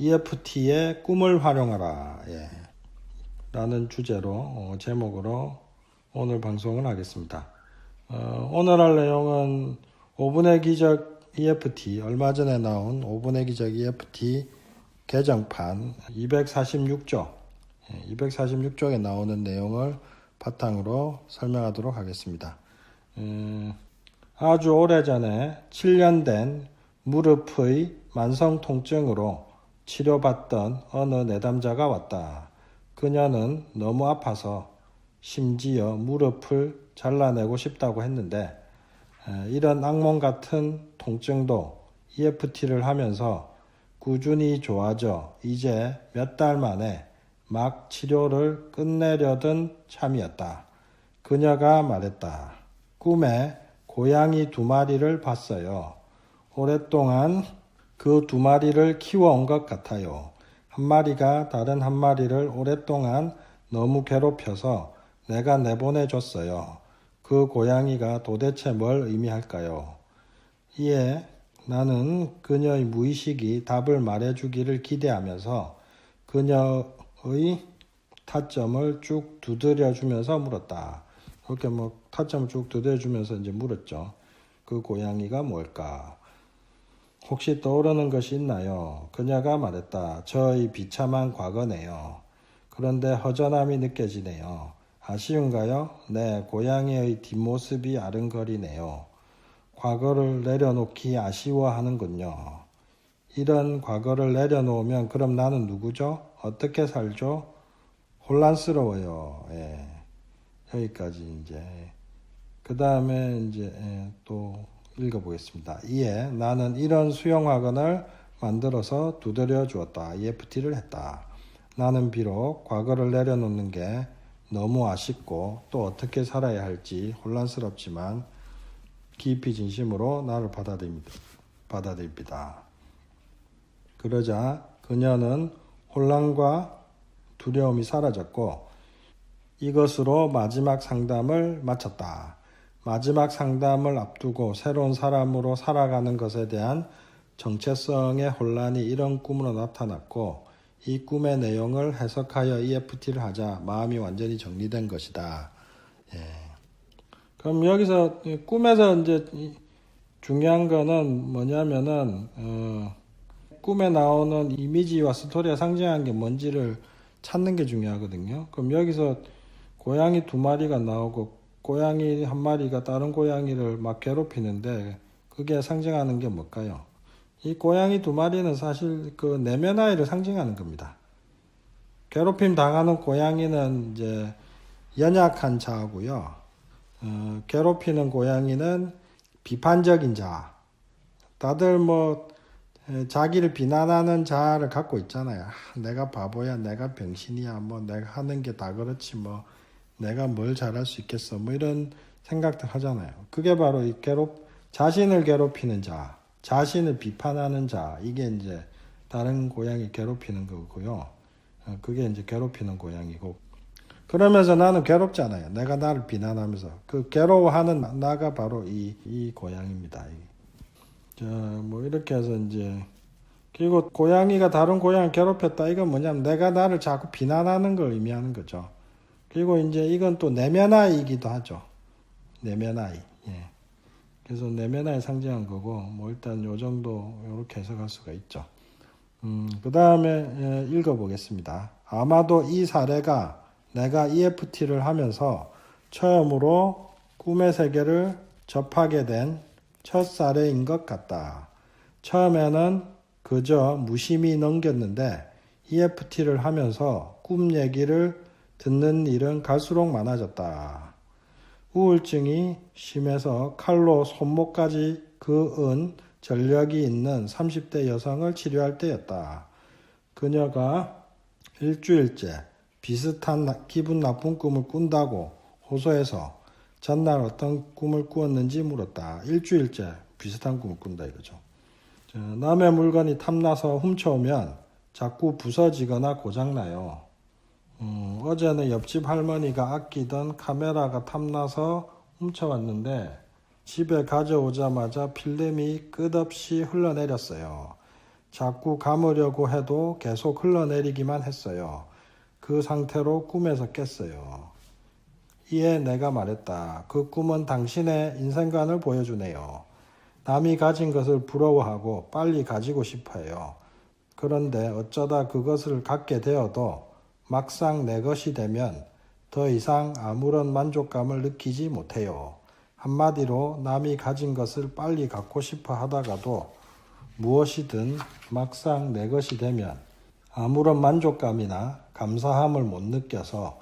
EFT의 꿈을 활용하라. 라는 주제로 제목으로 오늘 방송을 하겠습니다. 오늘 할 내용은 5분의 기적 EFT, 얼마 전에 나온 5분의 기적 EFT 개정판 246조 246쪽에 나오는 내용을 바탕으로 설명하도록 하겠습니다. 아주 오래전에 7년 된 무릎의 만성 통증으로 치료받던 어느 내담자가 왔다. 그녀는 너무 아파서 심지어 무릎을 잘라내고 싶다고 했는데 이런 악몽 같은 통증도 EFT를 하면서 꾸준히 좋아져 이제 몇 달 만에 막 치료를 끝내려던 참이었다. 그녀가 말했다. 꿈에 고양이 2마리를 봤어요. 오랫동안 그 2마리를 키워온 것 같아요. 한 마리가 다른 한 마리를 오랫동안 너무 괴롭혀서 내가 내보내줬어요. 그 고양이가 도대체 뭘 의미할까요? 이에 나는 그녀의 무의식이 답을 말해주기를 기대하면서 그녀의 타점을 쭉 두드려주면서 물었다. 이렇게 타점을 쭉 두드려주면서 이제 물었죠. 그 고양이가 뭘까? 혹시 떠오르는 것이 있나요? 그녀가 말했다. 저의 비참한 과거네요. 그런데 허전함이 느껴지네요. 아쉬운가요? 네, 고양이의 뒷모습이 아른거리네요. 과거를 내려놓기 아쉬워하는군요. 이런 과거를 내려놓으면 그럼 나는 누구죠? 어떻게 살죠? 혼란스러워요. 여기까지 이제. 그 다음에 이제 또 읽어보겠습니다. 이에 나는 이런 수용학원을 만들어서 두드려 주었다. EFT를 했다. 나는 비록 과거를 내려놓는 게 너무 아쉽고 또 어떻게 살아야 할지 혼란스럽지만 깊이 진심으로 나를 받아들입니다. 그러자 그녀는 혼란과 두려움이 사라졌고 이것으로 마지막 상담을 마쳤다. 마지막 상담을 앞두고 새로운 사람으로 살아가는 것에 대한 정체성의 혼란이 이런 꿈으로 나타났고 이 꿈의 내용을 해석하여 EFT를 하자 마음이 완전히 정리된 것이다. 그럼 여기서 꿈에서 이제 중요한 거는 뭐냐면은 꿈에 나오는 이미지와 스토리가 상징하는 게 뭔지를 찾는 게 중요하거든요. 그럼 여기서 고양이 2마리가 나오고 고양이 한 마리가 다른 고양이를 막 괴롭히는데 그게 상징하는 게 뭘까요? 이 고양이 2마리는 사실 그 내면아이를 상징하는 겁니다. 괴롭힘 당하는 고양이는 이제 연약한 자고요. 괴롭히는 고양이는 비판적인 자. 다들 자기를 비난하는 자를 갖고 있잖아요. 내가 바보야, 내가 병신이야, 내가 하는 게 다 그렇지, 내가 뭘 잘할 수 있겠어, 이런 생각들 하잖아요. 그게 바로 자신을 괴롭히는 자, 자신을 비판하는 자, 이게 이제 다른 고양이 괴롭히는 거고요. 그게 이제 괴롭히는 고양이고. 그러면서 나는 괴롭잖아요. 내가 나를 비난하면서. 그 괴로워하는 나가 바로 이 고양이입니다. 자, 이렇게 해서 이제, 그리고 고양이가 다른 고양이를 괴롭혔다. 이건 뭐냐면 내가 나를 자꾸 비난하는 걸 의미하는 거죠. 그리고 이제 이건 또 내면아이이기도 하죠. 내면아이. 그래서 내면아이 상징한 거고, 일단 요 정도, 요렇게 해석할 수가 있죠. 그 다음에 읽어보겠습니다. 아마도 이 사례가 내가 EFT를 하면서 처음으로 꿈의 세계를 접하게 된 첫 사례인 것 같다. 처음에는 그저 무심히 넘겼는데 EFT를 하면서 꿈 얘기를 듣는 일은 갈수록 많아졌다. 우울증이 심해서 칼로 손목까지 그은 전력이 있는 30대 여성을 치료할 때였다. 그녀가 일주일째 비슷한 기분 나쁜 꿈을 꾼다고 호소해서 전날 어떤 꿈을 꾸었는지 물었다. 일주일째 비슷한 꿈을 꾼다 이거죠. 남의 물건이 탐나서 훔쳐오면 자꾸 부서지거나 고장나요. 어제는 옆집 할머니가 아끼던 카메라가 탐나서 훔쳐왔는데 집에 가져오자마자 필름이 끝없이 흘러내렸어요. 자꾸 감으려고 해도 계속 흘러내리기만 했어요. 그 상태로 꿈에서 깼어요. 이에 내가 말했다. 그 꿈은 당신의 인생관을 보여주네요. 남이 가진 것을 부러워하고 빨리 가지고 싶어요. 그런데 어쩌다 그것을 갖게 되어도 막상 내 것이 되면 더 이상 아무런 만족감을 느끼지 못해요. 한마디로 남이 가진 것을 빨리 갖고 싶어 하다가도 무엇이든 막상 내 것이 되면 아무런 만족감이나 감사함을 못 느껴서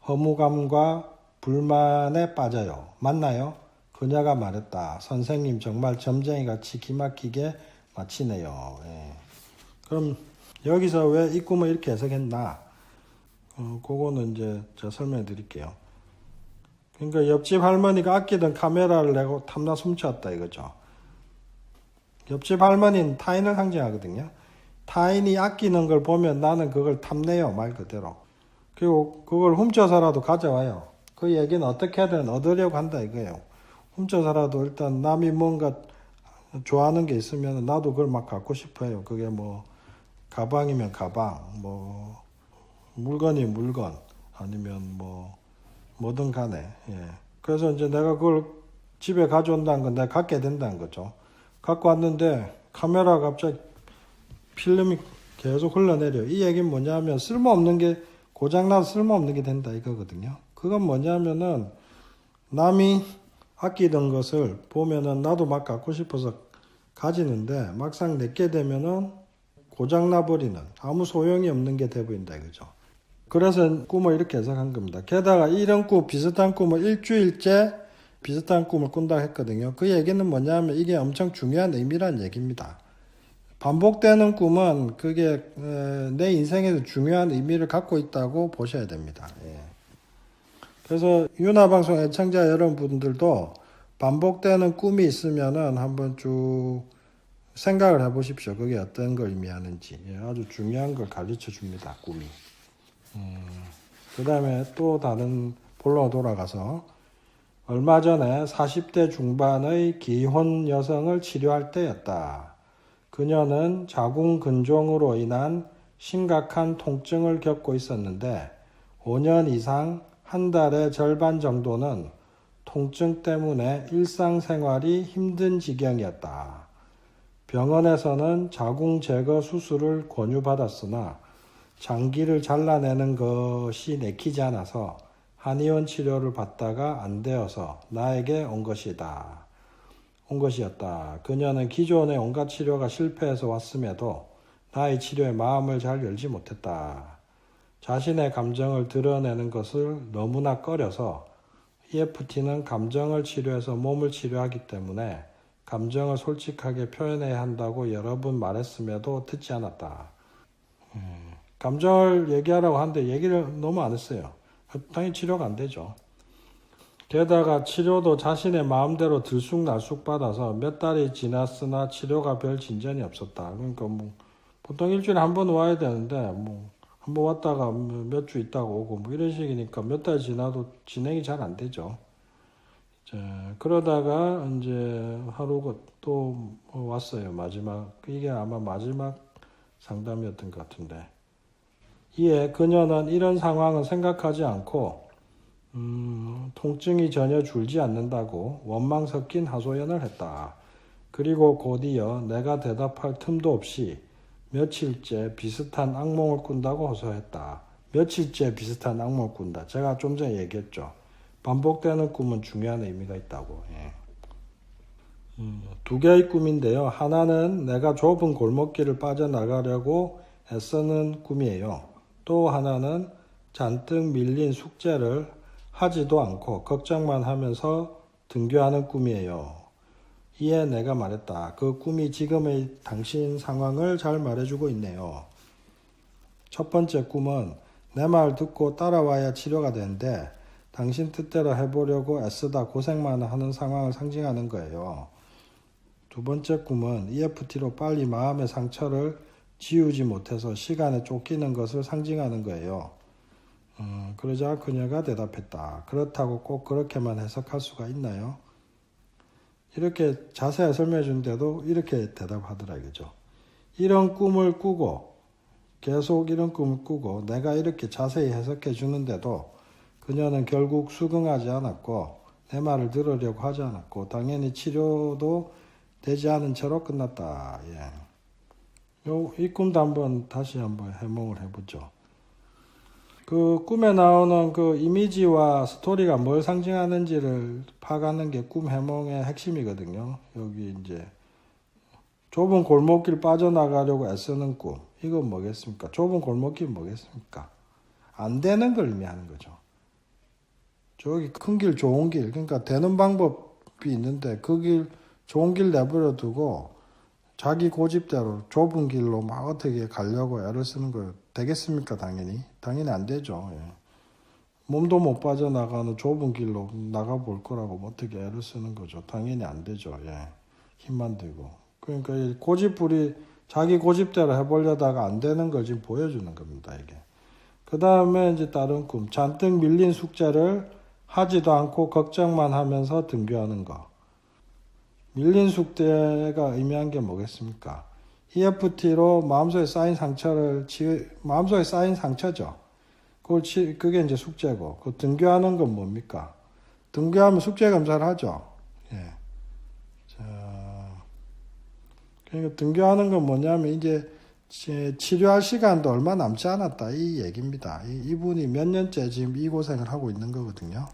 허무감과 불만에 빠져요. 맞나요? 그녀가 말했다. 선생님 정말 점쟁이같이 기막히게 마치네요. 예. 그럼 여기서 왜 이 꿈을 이렇게 해석했나? 그거는 이제 제가 설명해 드릴게요. 그러니까 옆집 할머니가 아끼던 카메라를 내고 탐나 훔쳐왔다 이거죠. 옆집 할머니는 타인을 상징하거든요. 타인이 아끼는 걸 보면 나는 그걸 탐내요, 말 그대로. 그리고 그걸 훔쳐서라도 가져와요. 그 얘기는 어떻게든 얻으려고 한다 이거예요. 훔쳐서라도 일단 남이 뭔가 좋아하는 게 있으면 나도 그걸 막 갖고 싶어요. 그게 뭐 가방이면 가방, 뭐 물건이 물건, 아니면 뭐 뭐든 간에. 예. 그래서 이제 내가 그걸 집에 가져온다는 건 내가 갖게 된다는 거죠. 갖고 왔는데 카메라가 갑자기 필름이 계속 흘러내려. 이 얘기는 뭐냐면 쓸모없는 게 고장나서 쓸모없는 게 된다 이거거든요. 그건 뭐냐면은 남이 아끼던 것을 보면은 나도 막 갖고 싶어서 가지는데 막상 내게 되면은 고장나 버리는 아무 소용이 없는 게 돼버린다 이거죠. 그래서 꿈을 이렇게 해석한 겁니다. 게다가 이런 꿈 비슷한 꿈을 일주일째 비슷한 꿈을 꾼다고 했거든요. 그 얘기는 뭐냐면 이게 엄청 중요한 의미란 얘기입니다. 반복되는 꿈은 그게 내 인생에서 중요한 의미를 갖고 있다고 보셔야 됩니다. 예. 그래서 윤화방송 애청자 여러분들도 반복되는 꿈이 있으면은 한번 쭉 생각을 해보십시오. 그게 어떤 걸 의미하는지. 예, 아주 중요한 걸 가르쳐 줍니다. 꿈이. 그 다음에 또 다른 본론으로 돌아가서 얼마 전에 40대 중반의 기혼 여성을 치료할 때였다. 그녀는 자궁근종으로 인한 심각한 통증을 겪고 있었는데 5년 이상 한 달의 절반 정도는 통증 때문에 일상생활이 힘든 지경이었다. 병원에서는 자궁 제거 수술을 권유받았으나 장기를 잘라내는 것이 내키지 않아서 한의원 치료를 받다가 안 되어서 나에게 온 것이었다. 그녀는 기존의 온갖 치료가 실패해서 왔음에도 나의 치료에 마음을 잘 열지 못했다. 자신의 감정을 드러내는 것을 너무나 꺼려서 EFT는 감정을 치료해서 몸을 치료하기 때문에 감정을 솔직하게 표현해야 한다고 여러 번 말했음에도 듣지 않았다. 감정을 얘기하라고 하는데 얘기를 너무 안 했어요. 당연히 치료가 안 되죠. 게다가 치료도 자신의 마음대로 들쑥날쑥 받아서 몇 달이 지났으나 치료가 별 진전이 없었다. 그러니까 뭐 보통 일주일에 한 번 와야 되는데 뭐 한 번 왔다가 몇 주 있다가 오고 뭐 이런 식이니까 몇 달 지나도 진행이 잘 안 되죠. 자, 그러다가 이제 하루가 또 왔어요. 마지막. 이게 아마 마지막 상담이었던 것 같은데. 이에 그녀는 이런 상황은 생각하지 않고 통증이 전혀 줄지 않는다고 원망 섞인 하소연을 했다. 그리고 곧이어 내가 대답할 틈도 없이 며칠째 비슷한 악몽을 꾼다고 호소했다. 며칠째 비슷한 악몽을 꾼다. 제가 좀 전에 얘기했죠. 반복되는 꿈은 중요한 의미가 있다고. 예. 두 개의 꿈인데요. 하나는 내가 좁은 골목길을 빠져나가려고 애쓰는 꿈이에요. 또 하나는 잔뜩 밀린 숙제를 하지도 않고 걱정만 하면서 등교하는 꿈이에요. 이에 내가 말했다. 그 꿈이 지금의 당신 상황을 잘 말해주고 있네요. 첫 번째 꿈은 내 말 듣고 따라와야 치료가 되는데 당신 뜻대로 해보려고 애쓰다 고생만 하는 상황을 상징하는 거예요. 두 번째 꿈은 EFT로 빨리 마음의 상처를 지우지 못해서 시간에 쫓기는 것을 상징하는 거예요. 그러자 그녀가 대답했다. 그렇다고 꼭 그렇게만 해석할 수가 있나요? 이렇게 자세히 설명해 주는데도 이렇게 대답하더라 이거죠. 이런 꿈을 꾸고 계속 이런 꿈을 꾸고 내가 이렇게 자세히 해석해 주는데도 그녀는 결국 수긍하지 않았고 내 말을 들으려고 하지 않았고 당연히 치료도 되지 않은 채로 끝났다. 이 꿈도 다시 한번 해몽을 해보죠. 그 꿈에 나오는 그 이미지와 스토리가 뭘 상징하는지를 파악하는 게 꿈 해몽의 핵심이거든요. 여기 이제 좁은 골목길 빠져나가려고 애쓰는 꿈. 이건 뭐겠습니까? 좁은 골목길 뭐겠습니까? 안 되는 걸 의미하는 거죠. 저기 큰 길, 좋은 길. 그러니까 되는 방법이 있는데 그 길, 좋은 길 내버려 두고 자기 고집대로 좁은 길로 막 어떻게 가려고 애를 쓰는 거예요. 되겠습니까? 당연히 안 되죠. 몸도 못 빠져나가는 좁은 길로 나가볼 거라고 어떻게 애를 쓰는 거죠. 당연히 안 되죠. 힘만 들고. 그러니까 고집부리 자기 고집대로 해보려다가 안 되는 걸 지금 보여주는 겁니다. 이게. 그 다음에 이제 다른 꿈. 잔뜩 밀린 숙제를 하지도 않고 걱정만 하면서 등교하는 거. 밀린 숙제가 의미한 게 뭐겠습니까? EFT로 마음속에 쌓인 마음속에 쌓인 상처죠. 그게 이제 숙제고, 그 등교하는 건 뭡니까? 등교하면 숙제 검사를 하죠. 자, 그러니까 등교하는 건 뭐냐면 이제 치료할 시간도 얼마 남지 않았다 이 얘기입니다. 이분이 몇 년째 지금 이 고생을 하고 있는 거거든요.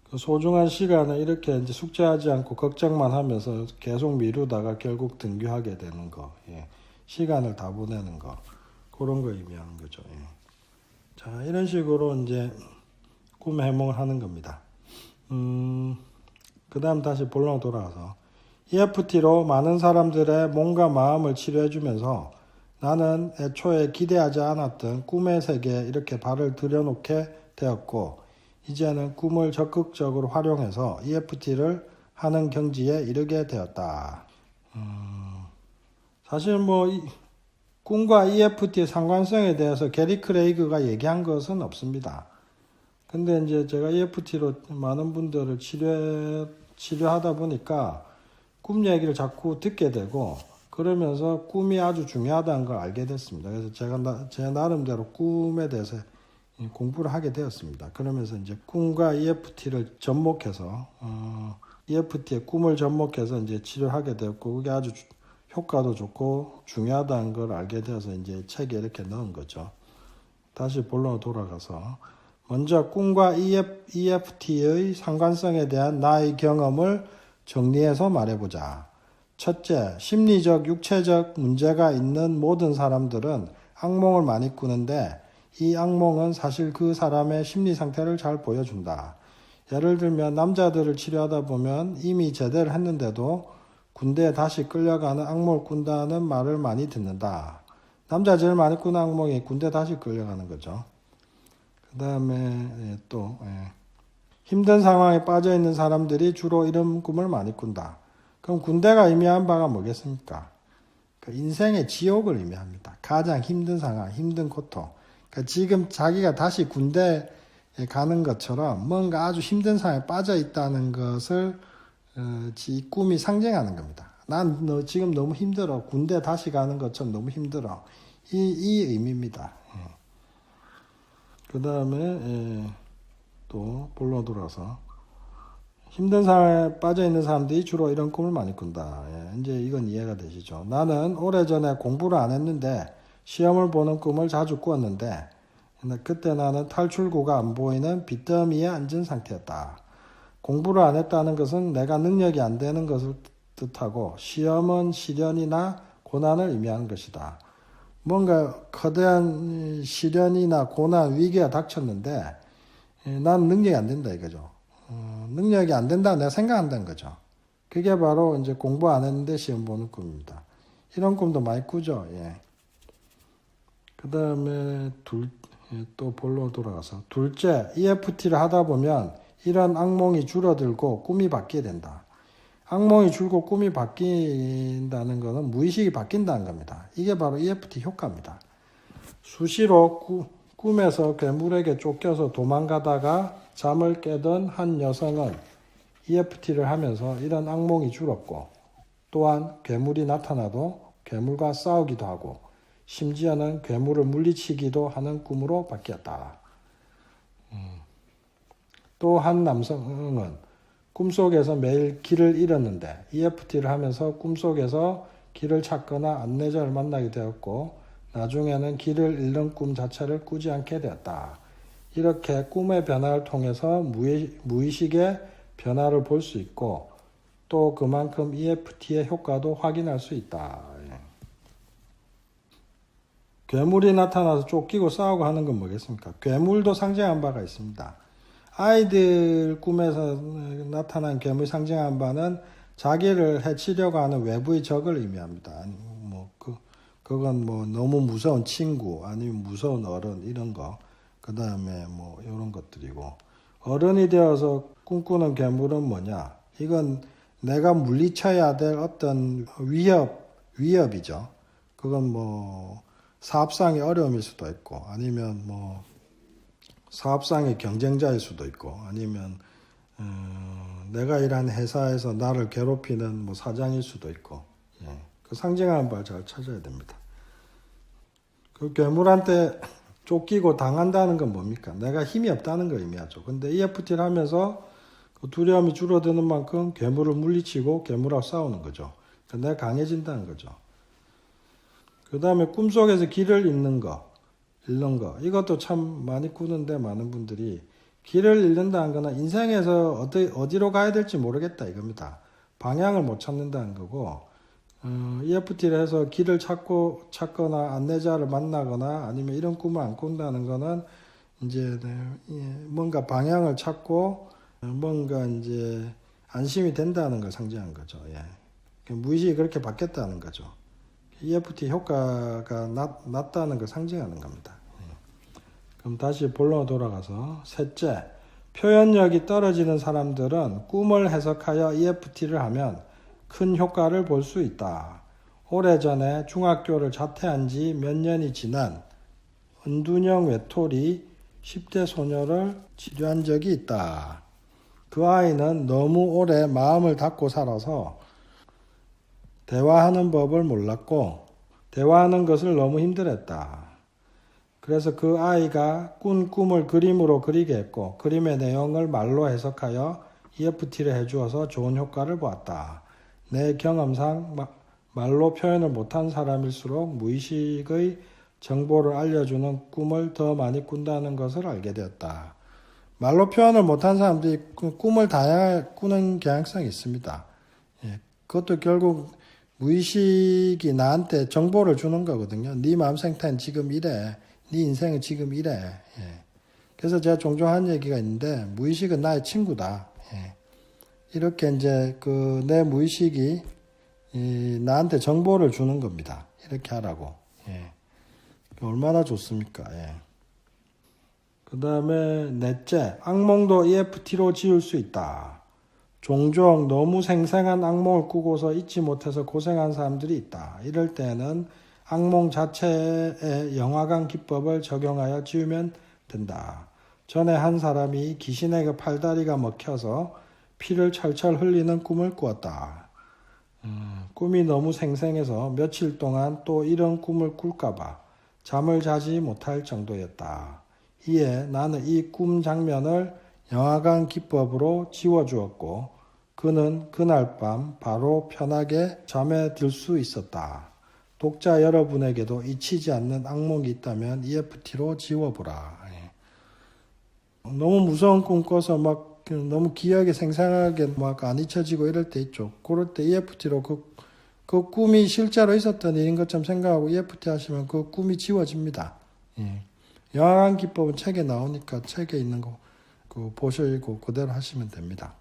그 소중한 시간을 이렇게 이제 숙제하지 않고 걱정만 하면서 계속 미루다가 결국 등교하게 되는 거, 시간을 다 보내는 거, 그런 거 의미하는 거죠. 자, 이런 식으로 이제 꿈 해몽을 하는 겁니다. 그 다음 다시 본론으로 돌아가서 EFT로 많은 사람들의 몸과 마음을 치료해주면서 나는 애초에 기대하지 않았던 꿈의 세계에 이렇게 발을 들여놓게 되었고 이제는 꿈을 적극적으로 활용해서 EFT를 하는 경지에 이르게 되었다. 사실 꿈과 EFT의 상관성에 대해서 게리 크레이그가 얘기한 것은 없습니다. 근데 이제 제가 EFT로 많은 분들을 치료하다 보니까 꿈 얘기를 자꾸 듣게 되고 그러면서 꿈이 아주 중요하다는 걸 알게 됐습니다. 그래서 제가 제 나름대로 꿈에 대해서 공부를 하게 되었습니다. 그러면서 이제 꿈과 EFT를 접목해서 EFT의 꿈을 접목해서 이제 치료하게 되었고 그게 아주 효과도 좋고 중요하다는 걸 알게 되어서 이제 책에 이렇게 넣은 거죠. 다시 본론으로 돌아가서 먼저 꿈과 EFT의 상관성에 대한 나의 경험을 정리해서 말해보자. 첫째, 심리적, 육체적 문제가 있는 모든 사람들은 악몽을 많이 꾸는데 이 악몽은 사실 그 사람의 심리 상태를 잘 보여준다. 예를 들면 남자들을 치료하다 보면 이미 제대를 했는데도 군대에 다시 끌려가는 악몽을 꾼다는 말을 많이 듣는다. 남자 제일 많이 꾸는 악몽이 군대 다시 끌려가는 거죠. 그 다음에 또 힘든 상황에 빠져 있는 사람들이 주로 이런 꿈을 많이 꾼다. 그럼 군대가 의미한 바가 뭐겠습니까? 그 인생의 지옥을 의미합니다. 가장 힘든 상황, 힘든 고통. 그러니까 지금 자기가 다시 군대에 가는 것처럼 뭔가 아주 힘든 상황에 빠져 있다는 것을 이 꿈이 상징하는 겁니다. 난 너 지금 너무 힘들어. 군대 다시 가는 것처럼 너무 힘들어. 이 의미입니다. 그 다음에 또 본론 돌아서 힘든 상황에 빠져 있는 사람들이 주로 이런 꿈을 많이 꾼다. 이제 이건 이해가 되시죠? 나는 오래전에 공부를 안 했는데 시험을 보는 꿈을 자주 꾸었는데 그때 나는 탈출구가 안 보이는 빚더미에 앉은 상태였다. 공부를 안 했다는 것은 내가 능력이 안 되는 것을 뜻하고 시험은 시련이나 고난을 의미하는 것이다. 뭔가 거대한 시련이나 고난, 위기가 닥쳤는데 난 능력이 안 된다 이거죠. 능력이 안 된다 내가 생각한다는 거죠. 그게 바로 이제 공부 안 했는데 시험 보는 꿈입니다. 이런 꿈도 많이 꾸죠. 그 다음에 또 본론 돌아가서 둘째, EFT를 하다 보면 이런 악몽이 줄어들고 꿈이 바뀌게 된다. 악몽이 줄고 꿈이 바뀐다는 것은 무의식이 바뀐다는 겁니다. 이게 바로 EFT 효과입니다. 수시로 꿈에서 괴물에게 쫓겨서 도망가다가 잠을 깨던 한 여성은 EFT를 하면서 이런 악몽이 줄었고 또한 괴물이 나타나도 괴물과 싸우기도 하고 심지어는 괴물을 물리치기도 하는 꿈으로 바뀌었다. 또 한 남성은 꿈속에서 매일 길을 잃었는데 EFT를 하면서 꿈속에서 길을 찾거나 안내자를 만나게 되었고 나중에는 길을 잃는 꿈 자체를 꾸지 않게 되었다. 이렇게 꿈의 변화를 통해서 무의식의 변화를 볼 수 있고 또 그만큼 EFT의 효과도 확인할 수 있다. 괴물이 나타나서 쫓기고 싸우고 하는 건 뭐겠습니까? 괴물도 상징한 바가 있습니다. 아이들 꿈에서 나타난 괴물이 상징한 바는 자기를 해치려고 하는 외부의 적을 의미합니다. 그건 너무 무서운 친구, 아니면 무서운 어른, 이런 거. 그 다음에 이런 것들이고. 어른이 되어서 꿈꾸는 괴물은 뭐냐? 이건 내가 물리쳐야 될 어떤 위협이죠. 그건 사업상의 어려움일 수도 있고, 아니면 사업상의 경쟁자일 수도 있고, 아니면 내가 일하는 회사에서 나를 괴롭히는 사장일 수도 있고, 그 상징하는 바를 잘 찾아야 됩니다. 그 괴물한테 쫓기고 당한다는 건 뭡니까? 내가 힘이 없다는 걸 의미하죠. 근데 EFT를 하면서 그 두려움이 줄어드는 만큼 괴물을 물리치고 괴물하고 싸우는 거죠. 내가 강해진다는 거죠. 그 다음에 꿈속에서 길을 잃는 거. 이것도 참 많이 꾸는데 많은 분들이 길을 잃는다는 거는 인생에서 어디로 가야 될지 모르겠다 이겁니다. 방향을 못 찾는다는 거고, EFT를 해서 길을 찾거나 안내자를 만나거나 아니면 이런 꿈을 안 꾼다는 거는 이제 뭔가 방향을 찾고 뭔가 이제 안심이 된다는 걸 상징한 거죠. 무의식이 그렇게 바뀌었다는 거죠. EFT 효과가 낮다는 걸 상징하는 겁니다. 그럼 다시 본론으로 돌아가서 셋째, 표현력이 떨어지는 사람들은 꿈을 해석하여 EFT를 하면 큰 효과를 볼 수 있다. 오래전에 중학교를 자퇴한 지 몇 년이 지난 은둔형 외톨이 10대 소녀를 치료한 적이 있다. 그 아이는 너무 오래 마음을 닫고 살아서 대화하는 법을 몰랐고 대화하는 것을 너무 힘들었다. 그래서 그 아이가 꾼 꿈을 그림으로 그리게 했고 그림의 내용을 말로 해석하여 EFT를 해주어서 좋은 효과를 보았다. 내 경험상 말로 표현을 못한 사람일수록 무의식의 정보를 알려주는 꿈을 더 많이 꾼다는 것을 알게 되었다. 말로 표현을 못한 사람들이 꿈을 다양하게 꾸는 경향성이 있습니다. 그것도 결국 무의식이 나한테 정보를 주는 거거든요. 네 마음 상태는 지금 이래. 네 인생은 지금 이래. 그래서 제가 종종 하는 얘기가 있는데 무의식은 나의 친구다. 이렇게 이제 내 무의식이 나한테 정보를 주는 겁니다. 이렇게 하라고. 얼마나 좋습니까? 그 다음에 넷째, 악몽도 EFT로 지울 수 있다. 종종 너무 생생한 악몽을 꾸고서 잊지 못해서 고생한 사람들이 있다. 이럴 때는 악몽 자체의 영화관 기법을 적용하여 지우면 된다. 전에 한 사람이 귀신에게 팔다리가 먹혀서 피를 철철 흘리는 꿈을 꾸었다. 꿈이 너무 생생해서 며칠 동안 또 이런 꿈을 꿀까봐 잠을 자지 못할 정도였다. 이에 나는 이 꿈 장면을 영화관 기법으로 지워주었고 그는 그날 밤 바로 편하게 잠에 들 수 있었다. 독자 여러분에게도 잊히지 않는 악몽이 있다면 EFT로 지워보라. 너무 무서운 꿈 꿔서 너무 기억이 생생하게 안 잊혀지고 이럴 때 있죠. 그럴 때 EFT로 그 꿈이 실제로 있었던 일인 것처럼 생각하고 EFT 하시면 그 꿈이 지워집니다. 영화관 기법은 책에 나오니까 책에 있는 거 보시고 그대로 하시면 됩니다.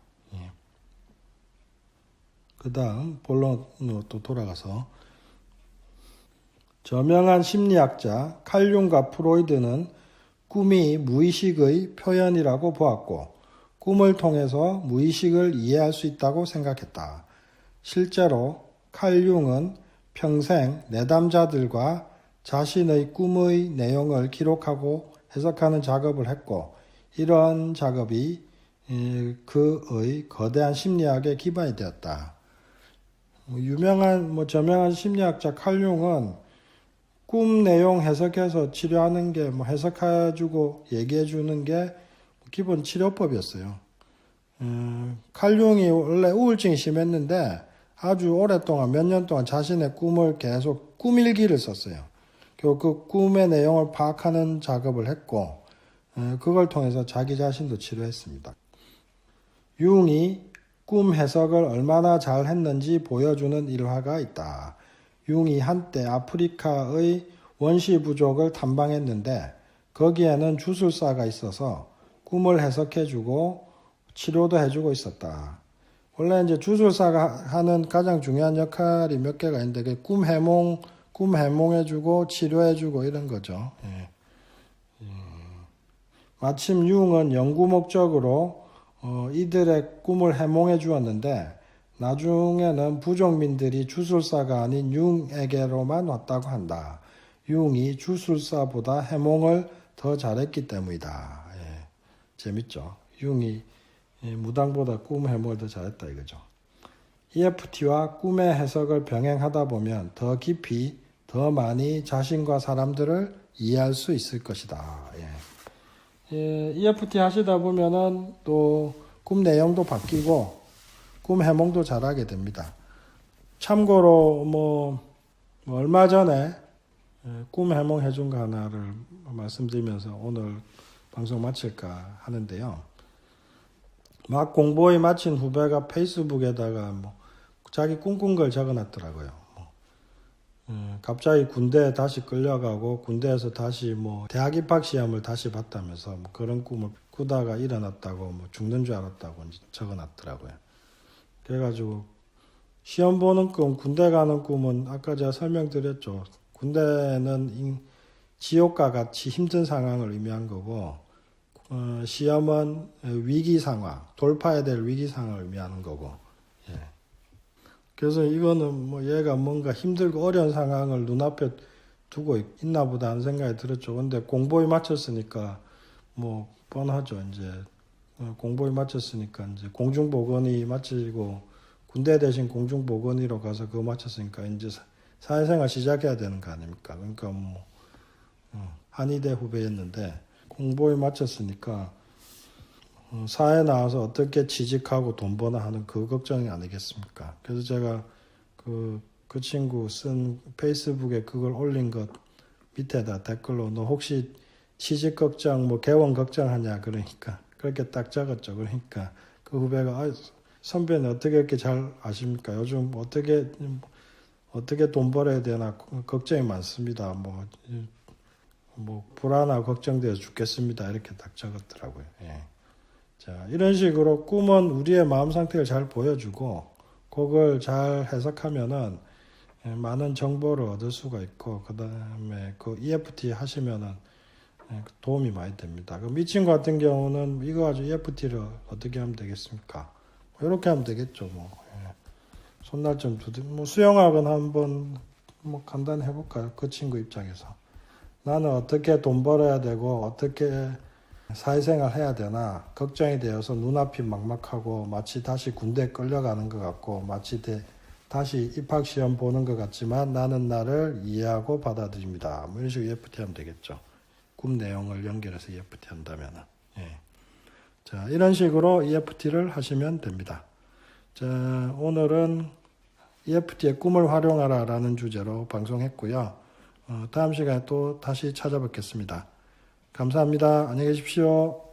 그 다음 본론으로 또 돌아가서 저명한 심리학자 칼 융과 프로이드는 꿈이 무의식의 표현이라고 보았고 꿈을 통해서 무의식을 이해할 수 있다고 생각했다. 실제로 칼 융은 평생 내담자들과 자신의 꿈의 내용을 기록하고 해석하는 작업을 했고 이런 작업이 그의 거대한 심리학의 기반이 되었다. 유명한 저명한 심리학자 칼 융은 꿈 내용 해석해서 치료하는 게 해석해주고 얘기해주는 게 기본 치료법이었어요. 칼 융이 원래 우울증이 심했는데 아주 오랫동안 몇 년 동안 자신의 꿈을 계속 꿈일기를 썼어요. 그 꿈의 내용을 파악하는 작업을 했고 그걸 통해서 자기 자신도 치료했습니다. 융이 꿈 해석을 얼마나 잘 했는지 보여주는 일화가 있다. 융이 한때 아프리카의 원시 부족을 탐방했는데 거기에는 주술사가 있어서 꿈을 해석해주고 치료도 해주고 있었다. 원래 이제 주술사가 하는 가장 중요한 역할이 몇 개가 있는데 꿈 해몽해주고 치료해주고 이런 거죠. 마침 융은 연구 목적으로 이들의 꿈을 해몽해 주었는데 나중에는 부족민들이 주술사가 아닌 융에게로만 왔다고 한다. 융이 주술사보다 해몽을 더 잘했기 때문이다. 재밌죠. 융이 무당보다 꿈 해몽을 더 잘했다 이거죠. EFT와 꿈의 해석을 병행하다 보면 더 깊이 더 많이 자신과 사람들을 이해할 수 있을 것이다. EFT 하시다 보면은 또 꿈 내용도 바뀌고 꿈 해몽도 잘하게 됩니다. 참고로 얼마 전에 꿈 해몽 해준 거 하나를 말씀드리면서 오늘 방송 마칠까 하는데요. 막 공부에 마친 후배가 페이스북에다가 자기 꿈꾼 걸 적어놨더라고요. 갑자기 군대에 다시 끌려가고 군대에서 다시 대학 입학 시험을 다시 봤다면서 그런 꿈을 꾸다가 일어났다고 죽는 줄 알았다고 적어놨더라고요. 그래가지고 시험 보는 꿈, 군대 가는 꿈은 아까 제가 설명드렸죠. 군대는 지옥과 같이 힘든 상황을 의미한 거고 시험은 위기 상황, 돌파해야 될 위기 상황을 의미하는 거고. 그래서 이거는 얘가 뭔가 힘들고 어려운 상황을 눈앞에 두고 있나 보다 하는 생각이 들었죠. 근데 공부에 맞췄으니까 뻔하죠. 이제 공부에 맞췄으니까 이제 공중보건이 마치고 군대 대신 공중보건이로 가서 그거 마쳤으니까 이제 사회생활 시작해야 되는 거 아닙니까? 그러니까 한의대 후배였는데 공부에 맞췄으니까 사회 나와서 어떻게 취직하고 돈 버나 하는 그 걱정이 아니겠습니까? 그래서 제가 그 친구 쓴 페이스북에 그걸 올린 것 밑에다 댓글로 너 혹시 취직 걱정, 개원 걱정하냐 그러니까 그렇게 딱 적었죠. 그러니까 그 후배가 선배는 어떻게 이렇게 잘 아십니까? 요즘 어떻게 돈 벌어야 되나 걱정이 많습니다. 불안하고 걱정돼서 죽겠습니다. 이렇게 딱 적었더라고요. 자, 이런 식으로 꿈은 우리의 마음 상태를 잘 보여주고 그걸 잘 해석하면은 많은 정보를 얻을 수가 있고 그 다음에 그 EFT 하시면은 도움이 많이 됩니다. 이 친구 같은 경우는 이거 가지고 EFT를 어떻게 하면 되겠습니까? 이렇게 하면 되겠죠. 손날 좀 수영학은 한번 간단히 해볼까요? 그 친구 입장에서 나는 어떻게 돈 벌어야 되고 어떻게 사회생활 해야 되나 걱정이 되어서 눈앞이 막막하고 마치 다시 군대에 끌려가는 것 같고 마치 다시 입학시험 보는 것 같지만 나는 나를 이해하고 받아들입니다. 이런 식으로 EFT 하면 되겠죠. 꿈 내용을 연결해서 EFT 한다면. 자, 이런 식으로 EFT를 하시면 됩니다. 자, 오늘은 EFT의 꿈을 활용하라 라는 주제로 방송했고요. 다음 시간에 또 다시 찾아뵙겠습니다. 감사합니다. 안녕히 계십시오.